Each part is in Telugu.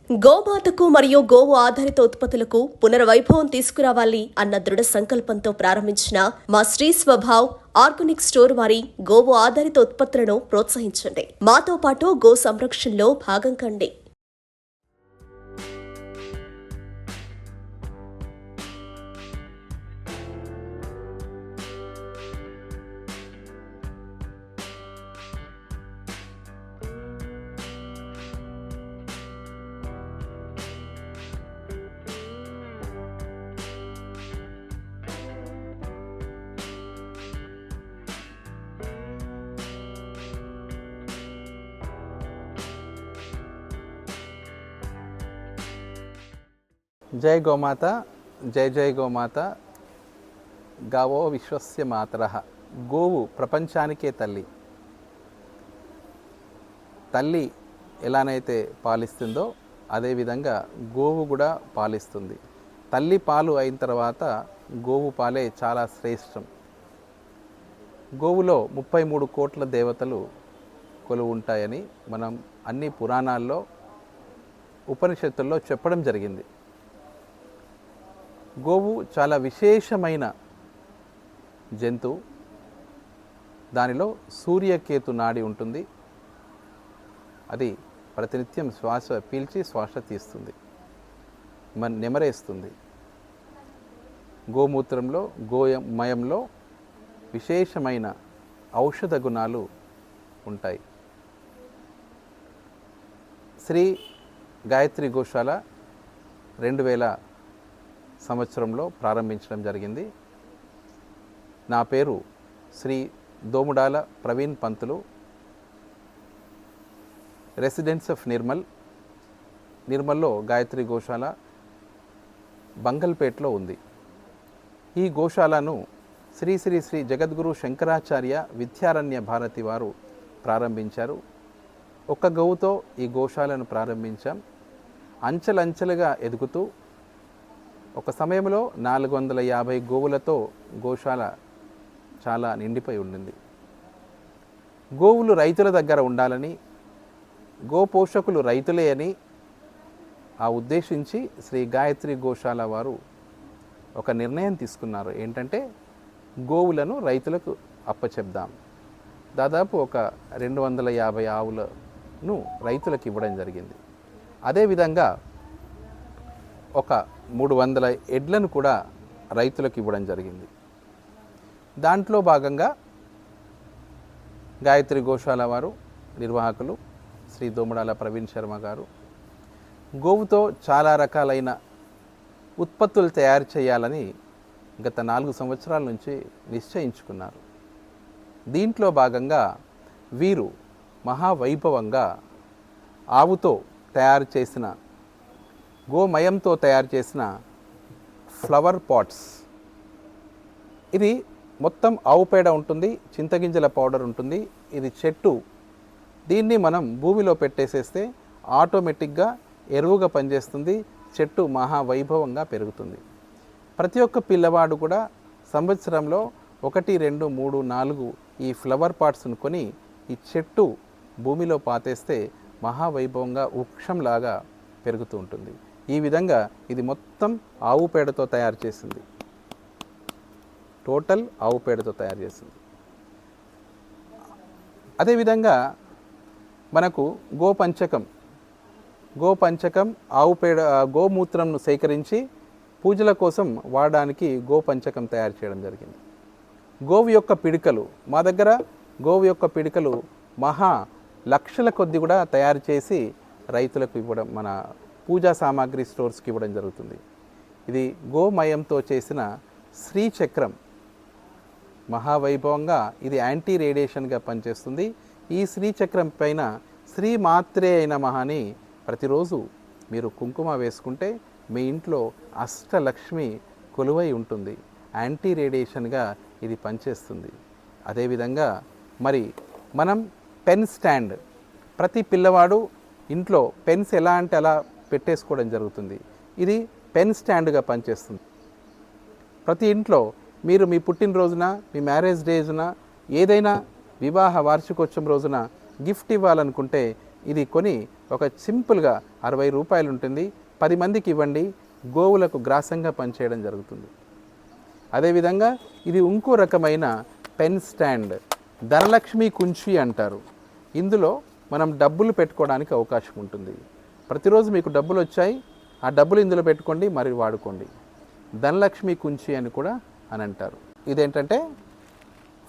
గోమాతకు మరియు గోవు ఆధారిత ఉత్పత్తులకు పునర్వైభవం తీసుకురావాలి అన్న దృఢ సంకల్పంతో ప్రారంభించిన మా శ్రీ స్వభావ్ ఆర్గానిక్ స్టోర్ వారి గోవు ఆధారిత ఉత్పత్తులను ప్రోత్సహించండి. మాతో పాటు గో సంరక్షణలో భాగం కండి. జై గోమాత, జై జై గోమాత. గావో విశ్వస్య మాతరః. గోవు ప్రపంచానికే తల్లి. తల్లి ఎలానైతే పాలిస్తుందో అదేవిధంగా గోవు కూడా పాలిస్తుంది. తల్లి పాలు అయిన తర్వాత గోవు పాలే చాలా శ్రేష్టం. గోవులో 33 కోట్ల దేవతలు కొలువు ఉంటాయని మనం అన్ని పురాణాల్లో ఉపనిషత్తుల్లో చెప్పడం జరిగింది. గోవు చాలా విశేషమైన జంతువు. దానిలో సూర్యకేతు నాడి ఉంటుంది. అది ప్రతినిత్యం శ్వాస పీల్చి శ్వాస తీస్తుంది, నెమరేస్తుంది. గోమూత్రంలో గోమయంలో విశేషమైన ఔషధ గుణాలు ఉంటాయి. శ్రీ గాయత్రి గోశాల 2000 సంవత్సరంలో ప్రారంభించడం జరిగింది. నా పేరు శ్రీ దోముడాల ప్రవీణ్ పంతులు. రెసిడెన్స్ ఆఫ్ నిర్మల్లో గాయత్రి గోశాల బంగల్పేట్లో ఉంది. ఈ గోశాలను శ్రీ శ్రీ శ్రీ జగద్గురు శంకరాచార్య విద్యారణ్య భారతి వారు ప్రారంభించారు. ఒక్క గోవుతో ఈ గోశాలను ప్రారంభించాం. అంచెలంచెలుగా ఎదుగుతూ ఒక సమయంలో 450 గోవులతో గోశాల చాలా నిండిపోయి ఉండింది. గోవులు రైతుల దగ్గర ఉండాలని, గోపోషకులు రైతులే అని ఉద్దేశించి శ్రీ గాయత్రి గోశాల వారు ఒక నిర్ణయం తీసుకున్నారు. ఏంటంటే గోవులను రైతులకు అప్పచెప్దాం. దాదాపు ఒక 250 ఆవులను రైతులకు ఇవ్వడం జరిగింది. అదేవిధంగా ఒక 300 ఎడ్లను కూడా రైతులకు ఇవ్వడం జరిగింది. దాంట్లో భాగంగా గాయత్రి గోశాల వారు నిర్వాహకులు శ్రీ దోముడాల ప్రవీణ్ శర్మ గారు గోవుతో చాలా రకాలైన ఉత్పత్తులు తయారు చేయాలని గత 4 సంవత్సరాల నుంచి నిశ్చయించుకున్నారు. దీంట్లో భాగంగా వీరు మహావైభవంగా ఆవుతో తయారు చేసిన, గోమయంతో తయారు చేసిన ఫ్లవర్ పాట్స్. ఇది మొత్తం ఆవు పేడ ఉంటుంది, చింతగింజల పౌడర్ ఉంటుంది. ఇది చెట్టు. దీన్ని మనం భూమిలో పెట్టేసేస్తే ఆటోమేటిక్గా ఎరువుగా పనిచేస్తుంది. చెట్టు మహావైభవంగా పెరుగుతుంది. ప్రతి ఒక్క పిల్లవాడు కూడా సంవత్సరంలో 1, 2, 3, 4 ఈ ఫ్లవర్ పాట్స్ను కొని ఈ చెట్టు భూమిలో పాతేస్తే మహావైభవంగా వృక్షంలాగా పెరుగుతూ ఉంటుంది. ఈ విధంగా ఇది మొత్తం ఆవు పేడతో తయారు చేసింది. టోటల్ ఆవు పేడతో తయారు చేసింది. అదేవిధంగా మనకు గోపంచకం ఆవు పేడ, గోమూత్రంను సేకరించి పూజల కోసం వాడడానికి గోపంచకం తయారు చేయడం జరిగింది. గోవు యొక్క పిడికలు, మా దగ్గర గోవు యొక్క పిడికలు లక్షల కొద్ది కూడా తయారు చేసి రైతులకు ఇవ్వడం, మన పూజా సామాగ్రి స్టోర్స్కి ఇవ్వడం జరుగుతుంది. ఇది గోమయంతో చేసిన శ్రీచక్రం. మహావైభవంగా ఇది యాంటీ రేడియేషన్గా పనిచేస్తుంది. ఈ శ్రీచక్రం పైన శ్రీ మాత్రే అయిన మహాని ప్రతిరోజు మీరు కుంకుమ వేసుకుంటే మీ ఇంట్లో అష్టలక్ష్మి కొలువై ఉంటుంది. యాంటీ రేడియేషన్గా ఇది పనిచేస్తుంది. అదేవిధంగా మరి మనం పెన్ స్టాండ్, ప్రతి పిల్లవాడు ఇంట్లో పెన్స్ ఎలా అంటే అలా పెట్టేసుకోవడం జరుగుతుంది. ఇది పెన్ స్టాండ్గా పనిచేస్తుంది. ప్రతి ఇంట్లో మీరు మీ పుట్టినరోజున, మీ మ్యారేజ్ డేస్న, ఏదైనా వివాహ వార్షికోత్సవం రోజున గిఫ్ట్ ఇవ్వాలనుకుంటే ఇది కొని ఒక సింపుల్గా 60 రూపాయలు ఉంటుంది, 10 మందికి ఇవ్వండి, గోవులకు గ్రాసంగా పనిచేయడం జరుగుతుంది. అదేవిధంగా ఇది ఇంకో రకమైన పెన్ స్టాండ్, ధనలక్ష్మి కుంచి అంటారు. ఇందులో మనం డబ్బులు పెట్టుకోవడానికి అవకాశం ఉంటుంది. ప్రతిరోజు మీకు డబ్బులు వచ్చాయి, ఆ డబ్బులు ఇందులో పెట్టుకోండి, మరి వాడుకోండి. ధనలక్ష్మి కుంచి అని కూడా అని అంటారు. ఇదేంటంటే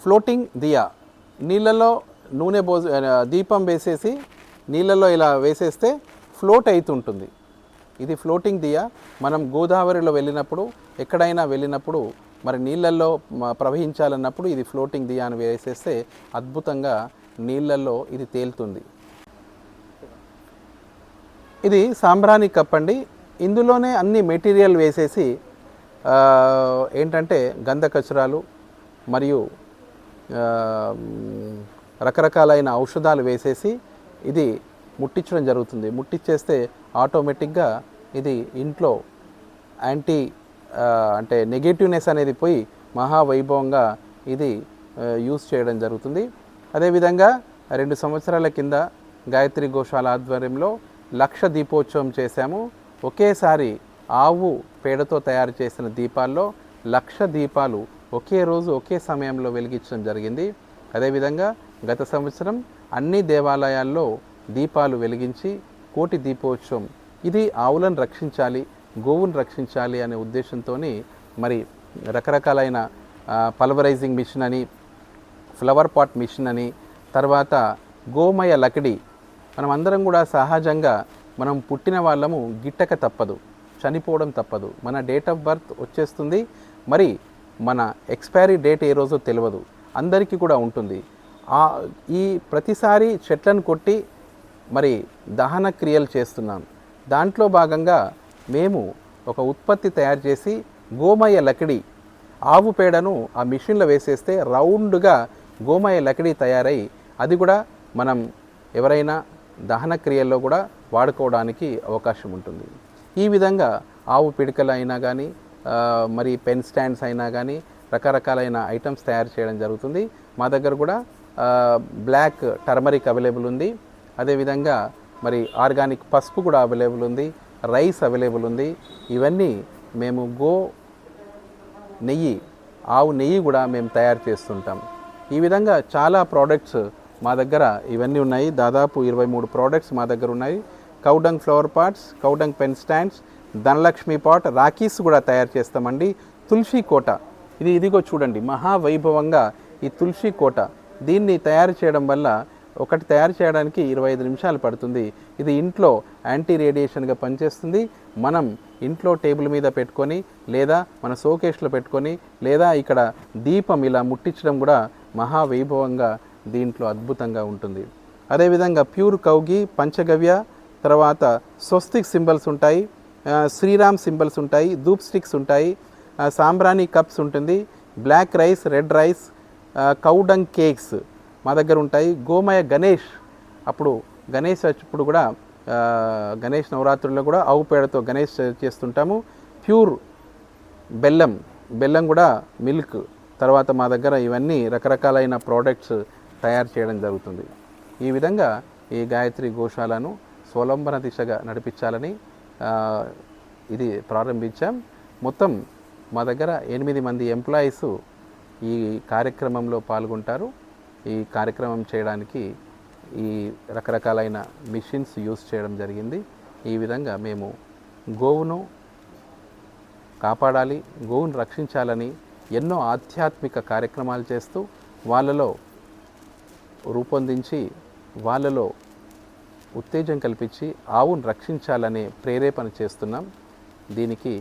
ఫ్లోటింగ్ దియా, నీళ్ళలో నూనె దీపం వేసేసి నీళ్ళలో ఇలా వేసేస్తే ఫ్లోట్ అవుతుంటుంది. ఇది ఫ్లోటింగ్ దియా. మనం గోదావరిలో వెళ్ళినప్పుడు, ఎక్కడైనా వెళ్ళినప్పుడు మరి నీళ్ళల్లో ప్రవహించాలన్నప్పుడు ఇది ఫ్లోటింగ్ దియా అని వేసేస్తే అద్భుతంగా నీళ్ళల్లో ఇది తేలుతుంది. ఇది సాంబ్రాణి కప్ అండి. ఇందులోనే అన్ని మెటీరియల్ వేసేసి ఏంటంటే గంధ కచరాలు మరియు రకరకాలైన ఔషధాలు వేసేసి ఇది ముట్టించడం జరుగుతుంది. ముట్టించేస్తే ఆటోమేటిక్గా ఇది ఇంట్లో అంటే నెగటివ్నెస్ అనేది పోయి మహావైభవంగా ఇది యూస్ చేయడం జరుగుతుంది. అదేవిధంగా 2 సంవత్సరాల కింద గాయత్రి గోశాల ఆధ్వర్యంలో 1,00,000 దీపోత్సవం చేశాము. ఒకేసారి ఆవు పేడతో తయారు చేసిన దీపాల్లో 1,00,000 దీపాలు ఒకే రోజు ఒకే సమయంలో వెలిగించడం జరిగింది. అదేవిధంగా గత సంవత్సరం అన్ని దేవాలయాల్లో దీపాలు వెలిగించి 1,00,000 దీపోత్సవం, ఇది ఆవులను రక్షించాలి, గోవును రక్షించాలి అనే ఉద్దేశంతో మరి రకరకాలైన పల్వరైజింగ్ మిషన్ అని, ఫ్లవర్ పాట్ మిషన్ అని, తర్వాత గోమయ లకడి. మనం అందరం కూడా సహజంగా మనం పుట్టిన వాళ్ళము గిట్టక తప్పదు, చనిపోవడం తప్పదు. మన డేట్ ఆఫ్ బర్త్ వచ్చేస్తుంది, మరి మన ఎక్స్పైరీ డేట్ ఏ రోజో తెలియదు, అందరికీ కూడా ఉంటుంది. ఈ ప్రతిసారి చెట్లను కొట్టి మరి దహన క్రియలు చేస్తున్నాం. దాంట్లో భాగంగా మేము ఒక ఉత్పత్తి తయారు చేసి గోమయ లకడి, ఆవు పేడను ఆ మిషన్లో వేసేస్తే రౌండ్గా గోమయ లకడి తయారై అది కూడా మనం ఎవరైనా దహన క్రియల్లో కూడా వాడుకోవడానికి అవకాశం ఉంటుంది. ఈ విధంగా ఆవు పిడకలు అయినా కానీ మరి పెన్ స్టాండ్స్ అయినా కానీ రకరకాలైన ఐటమ్స్ తయారు చేయడం జరుగుతుంది. మా దగ్గర కూడా బ్లాక్ టర్మరిక్ అవైలబుల్ ఉంది. అదేవిధంగా మరి ఆర్గానిక్ పసుపు కూడా అవైలబుల్ ఉంది, రైస్ అవైలబుల్ ఉంది. ఇవన్నీ మేము నెయ్యి, ఆవు నెయ్యి కూడా మేము తయారు చేస్తుంటాం. ఈ విధంగా చాలా ప్రోడక్ట్స్ మా దగ్గర ఇవన్నీ ఉన్నాయి. దాదాపు 23 ప్రోడక్ట్స్ మా దగ్గర ఉన్నాయి. Cowdung flower pots, cowdung pen stands, Dhanalakshmi pot, rakhis కూడా తయారు చేస్తామండి. తులసి కోట, ఇదిగో చూడండి, మహావైభవంగా ఈ తులసి కోట, దీన్ని తయారు చేయడం వల్ల ఒకటి తయారు చేయడానికి 25 నిమిషాలు పడుతుంది. ఇది ఇంట్లో యాంటీ రేడియేషన్గా పనిచేస్తుంది. మనం ఇంట్లో టేబుల్ మీద పెట్టుకొని లేదా మన షోకేస్లో పెట్టుకొని లేదా ఇక్కడ దీపం ఇలా ముట్టించడం కూడా మహావైభవంగా దీంట్లో అద్భుతంగా ఉంటుంది. అదేవిధంగా ప్యూర్ కౌగి, పంచగవ్య, తర్వాత స్వస్తిక్ సింబల్స్ ఉంటాయి, శ్రీరామ్ సింబల్స్ ఉంటాయి, ధూప్ స్టిక్స్ ఉంటాయి, సాంబ్రాణి కప్స్ ఉంటుంది, black rice, red rice, cowdung cakes మా దగ్గర ఉంటాయి. గోమయ గణేష్, అప్పుడు గణేష్ అప్పుడు కూడా గణేష్ నవరాత్రుల్లో కూడా ఆవు పేడతో గణేష్ చేస్తుంటాము. ప్యూర్ బెల్లం కూడా, మిల్క్, తర్వాత మా దగ్గర ఇవన్నీ రకరకాలైన ప్రోడక్ట్స్ తయారు చేయడం జరుగుతుంది. ఈ విధంగా ఈ గాయత్రి గోశాలను స్వలంబన దిశగా నడిపించాలని ఇది ప్రారంభించాం. మొత్తం మా దగ్గర 8 మంది ఎంప్లాయీస్ ఈ కార్యక్రమంలో పాల్గొంటారు. ఈ కార్యక్రమం చేయడానికి ఈ రకరకాలైన మిషన్స్ యూస్ చేయడం జరిగింది. ఈ విధంగా మేము గోవును కాపాడాలి, గోవును రక్షించాలని ఎన్నో ఆధ్యాత్మిక కార్యక్రమాలు చేస్తూ వాళ్ళలో రూపొందించి వాళ్ళలో ఉత్తేజం కల్పించి ఆవును రక్షించాలనే ప్రేరేపణ చేస్తున్నాం. దీనికి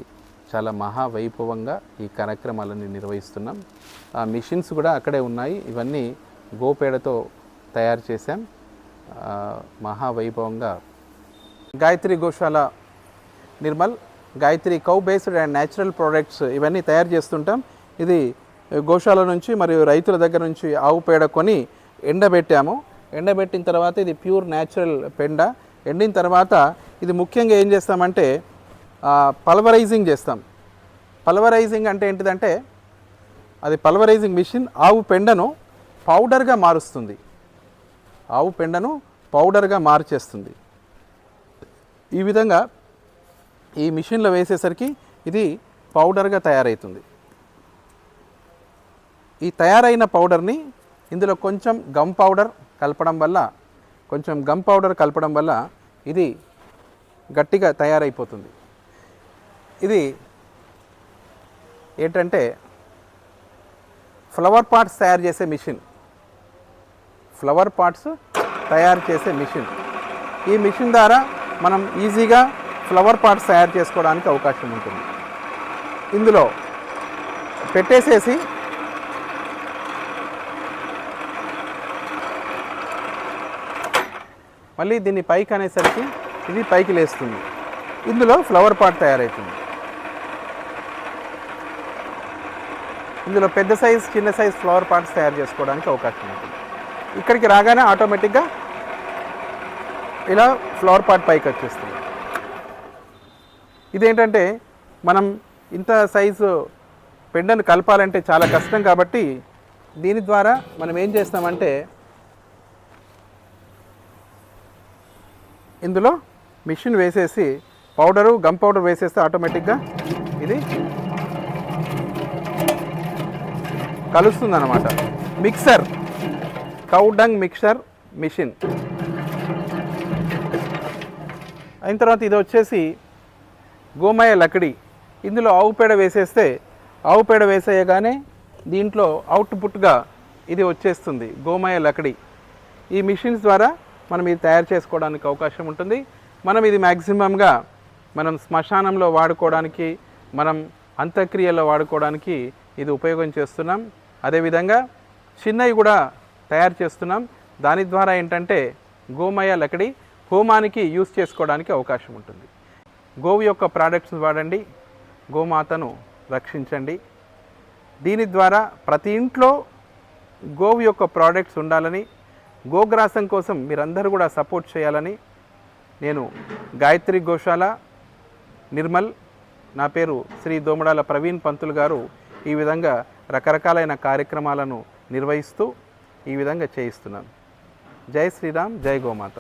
చాలా మహావైభవంగా ఈ కార్యక్రమాలను నిర్వహిస్తున్నాం. ఆ మిషన్స్ కూడా అక్కడే ఉన్నాయి. ఇవన్నీ గోపేడతో తయారు చేశాం. మహావైభవంగా గాయత్రి గోశాల Nirmal, Gayatri cow based and natural products ఇవన్నీ తయారు చేస్తుంటాం. ఇది గోశాల నుంచి మరియు రైతుల దగ్గర నుంచి ఆవు పేడ కొని ఎండబెట్టాము. ఎండబెట్టిన తర్వాత ఇది ప్యూర్ న్యాచురల్ పెండ. ఎండిన తర్వాత ఇది ముఖ్యంగా ఏం చేస్తామంటే పల్వరైజింగ్ చేస్తాం. పల్వరైజింగ్ అంటే ఏంటిదంటే అది పల్వరైజింగ్ మిషన్ ఆవు పెండను పౌడర్గా మారుస్తుంది. ఆవు పెండను పౌడర్గా మార్చేస్తుంది. ఈ విధంగా ఈ మిషన్లో వేసేసరికి ఇది పౌడర్గా తయారవుతుంది. ఈ తయారైన పౌడర్ని ఇందులో కొంచెం గమ్ పౌడర్ కలపడం వల్ల ఇది గట్టిగా తయారైపోతుంది. ఇది ఏంటంటే ఫ్లవర్ పాట్స్ తయారు చేసే మిషన్. ఈ మిషన్ ద్వారా మనం ఈజీగా ఫ్లవర్ పాట్స్ తయారు చేసుకోవడానికి అవకాశం ఉంటుంది. ఇందులో పెట్టేసేసి మళ్ళీ దీన్ని పైకి అనేసరికి ఇది పైకి లేస్తుంది. ఇందులో ఫ్లవర్ పాట్ తయారవుతుంది. ఇందులో పెద్ద సైజ్ చిన్న సైజ్ ఫ్లవర్ పాట్స్ తయారు చేసుకోవడానికి అవకాశం ఉంటుంది. ఇక్కడికి రాగానే ఆటోమేటిక్గా ఇలా ఫ్లవర్ పాట్ పైకి వచ్చేస్తుంది. ఇదేంటంటే మనం ఇంత సైజు పెండను కలపాలంటే చాలా కష్టం కాబట్టి దీని ద్వారా మనం ఏం చేస్తామంటే ఇందులో మిషన్ వేసేసి గమ్ పౌడర్ వేసేస్తే ఆటోమేటిక్గా ఇది కలుస్తుంది అన్నమాట. కౌ డంగ్ మిక్సర్ మిషన్ అయిన తర్వాత ఇది వచ్చేసి గోమయ లకడి. ఇందులో ఆవు పేడ వేసేయగానే దీంట్లో అవుట్పుట్గా ఇది వచ్చేస్తుంది గోమయ లకడి. ఈ మిషన్స్ ద్వారా మనం ఇది తయారు చేసుకోవడానికి అవకాశం ఉంటుంది. మనం ఇది మ్యాక్సిమంగా మనం శ్మశానంలో వాడుకోవడానికి, మనం అంత్యక్రియల్లో వాడుకోవడానికి ఇది ఉపయోగం చేస్తున్నాం. అదేవిధంగా చిన్నవి కూడా తయారు చేస్తున్నాం. దాని ద్వారా ఏంటంటే గోమయ లకడి హోమానికి యూస్ చేసుకోవడానికి అవకాశం ఉంటుంది. గోవు యొక్క ప్రోడక్ట్స్ వాడండి, గోమాతను రక్షించండి. దీని ద్వారా ప్రతి ఇంట్లో గోవు యొక్క ప్రోడక్ట్స్ ఉండాలని, గోగ్రాసం కోసం మీరందరూ కూడా సపోర్ట్ చేయాలని నేను గాయత్రి గోశాల నిర్మల్, నా పేరు శ్రీ దోమడాల ప్రవీణ్ పంతులు గారు ఈ విధంగా రకరకాలైన కార్యక్రమాలను నిర్వహిస్తూ ఈ విధంగా చేయిస్తున్నాను. జై శ్రీరామ్, జై గోమాత.